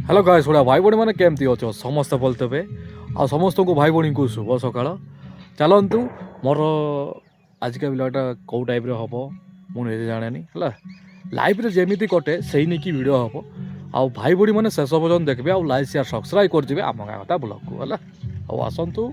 hello guys थोड़ा भाई भौणी मैंने केमती अच्छ समस्ते बोलते आ समस्त को भाई भौणी को शुभ सकाळ चलतु मोर आजिका भिडियोटा कौ टाइप हम मुझे जाने है लाइफ जमी कटे से नहीं कि भिड हम आ भाई भौणी मैंने शेष पर्यटन देखिए आ लाइक शेयर सब्सक्राइब कर आम गाँ कथा ब्लॉग को है आसतु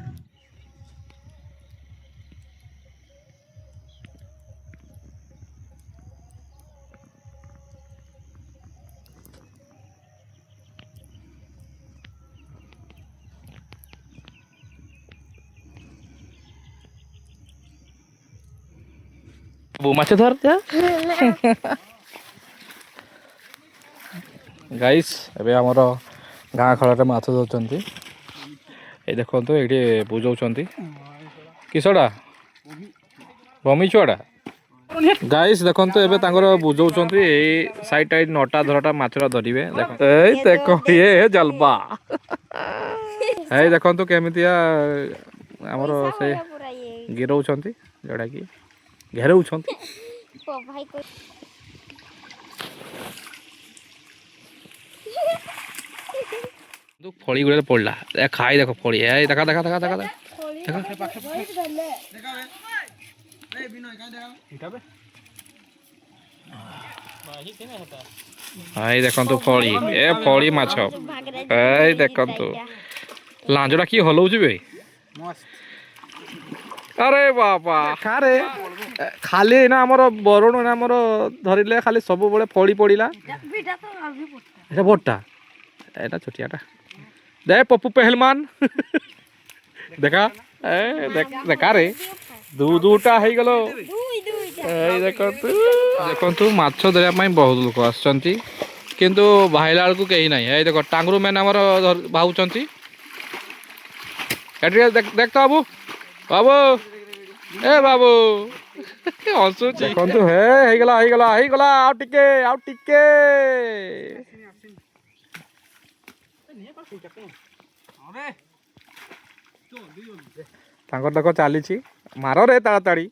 माछ धर गाइस एबे हमर गाँ खड़े माछ धरते ये देखो ये बुझाऊँ किसटा बमी छुआटा गाइस देखो ये बुझाऊँ साइड टाइड नटा धरटा माछटा धरवे देखो ये जलबा है देखो केमितिया आमर से गिरौं जोड़ा कि घेरौ फड़ी गुड़े पड़ा खाई देख फड़ी देखा देखा देखा देखा हाई देखु फड़ी ए फड़ी माछ ए देखु लांजटा कि हलाउची बे अरे बाबा खारे खाली ना आमर बरुण ना आमर धरले खाली सब बड़े फड़ी पड़ा बड़टा एटा छोटियाटा दे पप्पू पहलमान देखा देखा रे दूटा हो गलो देखु माछ धरने बहुत लोक आसुँच किंतु भाईला बेलू कहीं ना ये देख टांगरू मैंने आमर भावुँच देख बाबू बाबू ए बाबू हसुच देखु हे गला आउ टिके आउ टिके देख चली मार रे ताड़ी